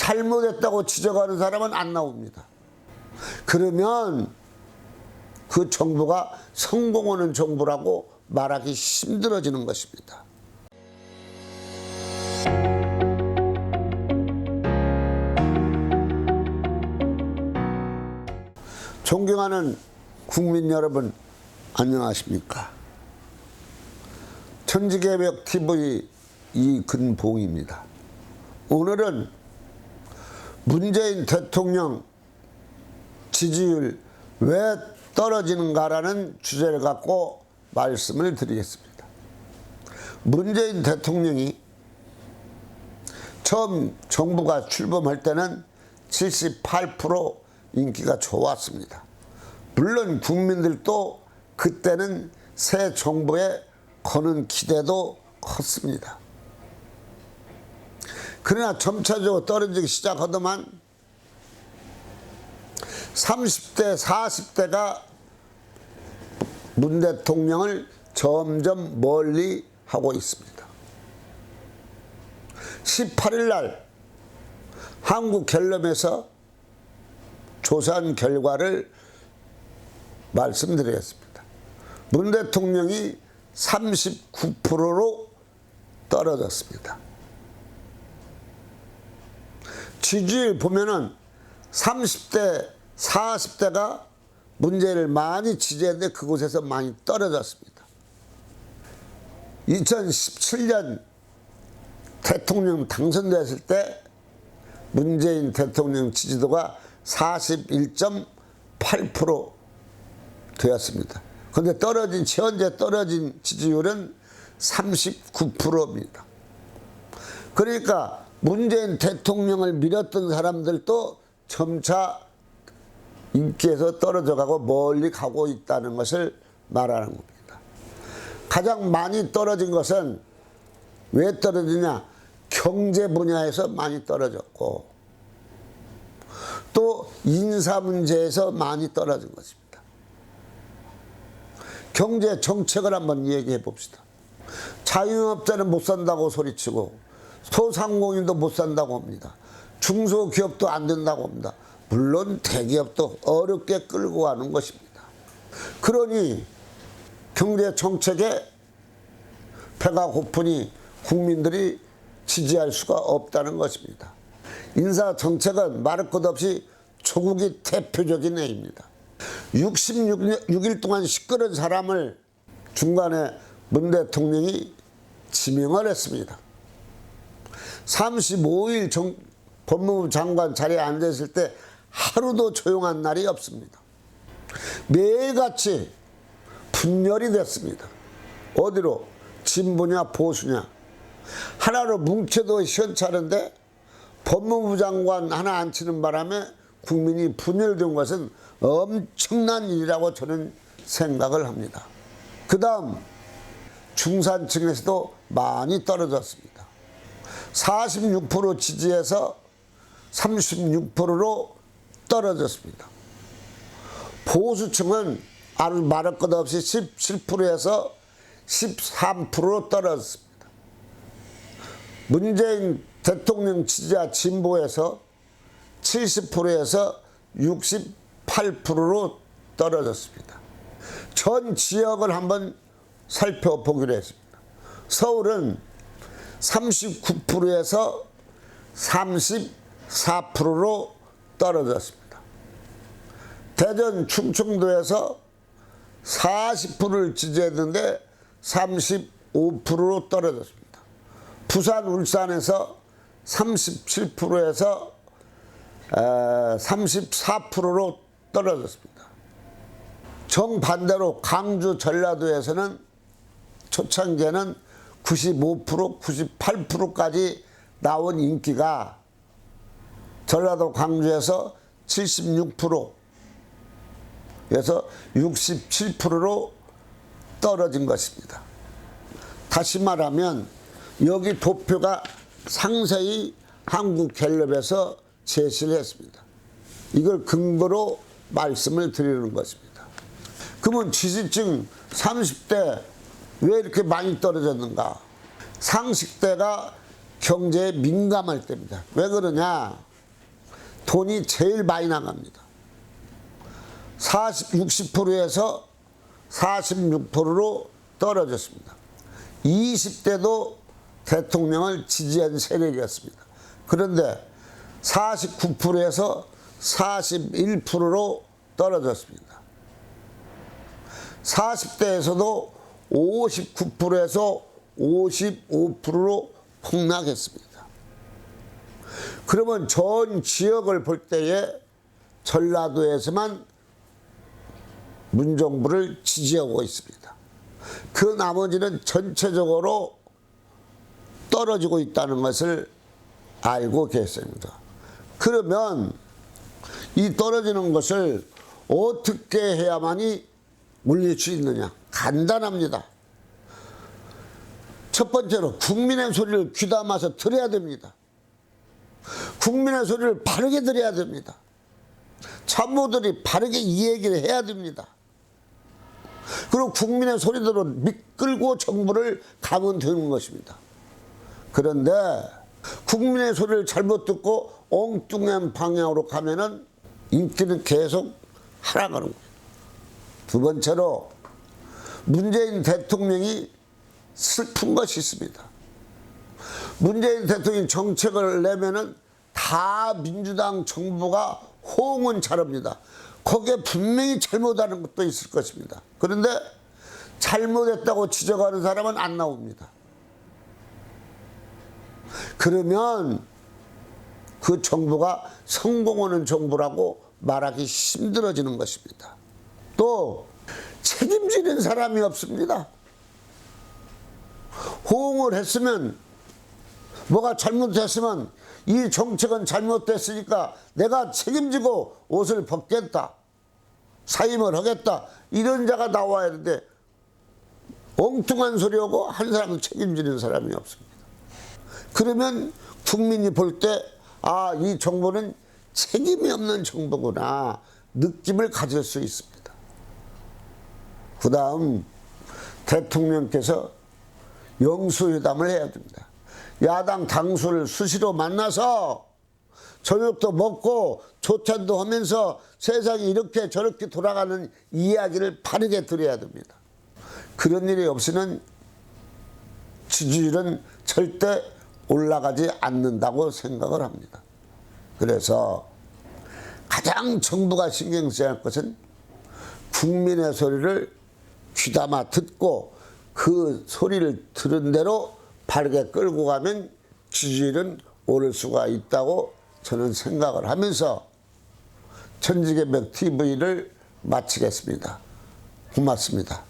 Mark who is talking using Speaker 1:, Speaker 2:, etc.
Speaker 1: 잘못했다고 지적하는 사람은 안 나옵니다. 그러면 그 정부가 성공하는 정부라고 말하기 힘들어지는 것입니다. 존경하는 국민 여러분, 안녕하십니까? 천지개벽TV 이근봉입니다. 오늘은 문재인 대통령 지지율 왜 떨어지는가라는 주제를 갖고 말씀을 드리겠습니다. 문재인 대통령이 처음 정부가 출범할 때는 78% 인기가 좋았습니다. 물론 국민들도 그때는 새 정부에 거는 기대도 컸습니다. 그러나 점차적으로 떨어지기 시작하더만 30대, 40대가 문 대통령을 점점 멀리 하고 있습니다. 18일 날 한국갤럽에서 조사한 결과를 말씀드리겠습니다. 문 대통령이 39%로 떨어졌습니다. 지지율 보면은 30대, 40대가 문재인을 많이 지지했는데 그곳에서 많이 떨어졌습니다. 2017년 대통령 당선됐을 때 문재인 대통령 지지도가 41.8% 되었습니다. 그런데 현재 떨어진 지지율은 39%입니다. 그러니까 문재인 대통령을 밀었던 사람들도 점차 인기에서 떨어져가고 멀리 가고 있다는 것을 말하는 겁니다. 가장 많이 떨어진 것은 왜 떨어지냐? 경제 분야에서 많이 떨어졌고 또 인사 문제에서 많이 떨어진 것입니다. 경제 정책을 한번 얘기해 봅시다. 자영업자는 못 산다고 소리치고 소상공인도 못 산다고 합니다. 중소기업도 안 된다고 합니다. 물론 대기업도 어렵게 끌고 가는 것입니다. 그러니 경제 정책에 배가 고프니 국민들이 지지할 수가 없다는 것입니다. 인사 정책은 말할 것 없이 조국이 대표적인 예입니다. 66일 동안 시끄러운 사람을 중간에 문 대통령이 지명을 했습니다. 35일 법무부 장관 자리에 앉았을 때 하루도 조용한 날이 없습니다. 매일같이 분열이 됐습니다. 어디로? 진보냐 보수냐. 하나로 뭉쳐도 시원찮은데 법무부 장관 하나 앉히는 바람에 국민이 분열된 것은 엄청난 일이라고 저는 생각을 합니다. 그 다음 중산층에서도 많이 떨어졌습니다. 46% 지지해서 36%로 떨어졌습니다. 보수층은 아주 말할 것 없이 17%에서 13%로 떨어졌습니다. 문재인 대통령 지지자 진보에서 70%에서 68%로 떨어졌습니다. 전 지역을 한번 살펴보기로 했습니다. 서울은 39%에서 34%로 떨어졌습니다. 대전 충청도에서 40%를 지지했는데 35%로 떨어졌습니다. 부산 울산에서 37%에서 34%로 떨어졌습니다. 정반대로 강주 전라도에서는 초창기에는 95%, 98%까지 나온 인기가 전라도 광주에서 76%에서 67%로 떨어진 것입니다. 다시 말하면 여기 도표가 상세히 한국갤럽에서 제시를 했습니다. 이걸 근거로 말씀을 드리는 것입니다. 그러면 지지층 30대 왜 이렇게 많이 떨어졌는가? 30대가 경제에 민감할 때입니다. 왜 그러냐? 돈이 제일 많이 나갑니다. 60%에서 46%로 떨어졌습니다. 20대도 대통령을 지지한 세력이었습니다. 그런데 49%에서 41%로 떨어졌습니다. 40대에서도 59%에서 55%로 폭락했습니다. 그러면 전 지역을 볼 때에 전라도에서만 문정부를 지지하고 있습니다. 그 나머지는 전체적으로 떨어지고 있다는 것을 알고 계십니다. 그러면 이 떨어지는 것을 어떻게 해야만이 물릴 수 있느냐? 간단합니다. 첫 번째로 국민의 소리를 귀담아서 들어야 됩니다. 국민의 소리를 바르게 들어야 됩니다. 참모들이 바르게 이 얘기를 해야 됩니다. 그리고 국민의 소리대로 미끌고 정부를 가면 되는 것입니다. 그런데 국민의 소리를 잘못 듣고 엉뚱한 방향으로 가면은 인기는 계속 하락하는 거예요. 두 번째로 문재인 대통령이 슬픈 것이 있습니다. 문재인 대통령이 정책을 내면은 다 민주당 정부가 호응은 잘합니다. 거기에 분명히 잘못하는 것도 있을 것입니다. 그런데 잘못했다고 지적하는 사람은 안 나옵니다. 그러면 그 정부가 성공하는 정부라고 말하기 힘들어지는 것입니다. 또 책임지는 사람이 없습니다. 호응을 했으면 뭐가 잘못됐으면 이 정책은 잘못됐으니까 내가 책임지고 옷을 벗겠다, 사임을 하겠다, 이런 자가 나와야 하는데 엉뚱한 소리하고 한 사람은 책임지는 사람이 없습니다. 그러면 국민이 볼 때 아, 이 정부는 책임이 없는 정부구나 느낌을 가질 수 있습니다. 그 다음 대통령께서 영수회담을 해야 됩니다. 야당 당수를 수시로 만나서 저녁도 먹고 조찬도 하면서 세상이 이렇게 저렇게 돌아가는 이야기를 바르게 드려야 됩니다. 그런 일이 없이는 지지율은 절대 올라가지 않는다고 생각을 합니다. 그래서 가장 정부가 신경 써야 할 것은 국민의 소리를 귀담아 듣고 그 소리를 들은 대로 바르게 끌고 가면 지지율은 오를 수가 있다고 저는 생각을 하면서 천지개벽 TV를 마치겠습니다. 고맙습니다.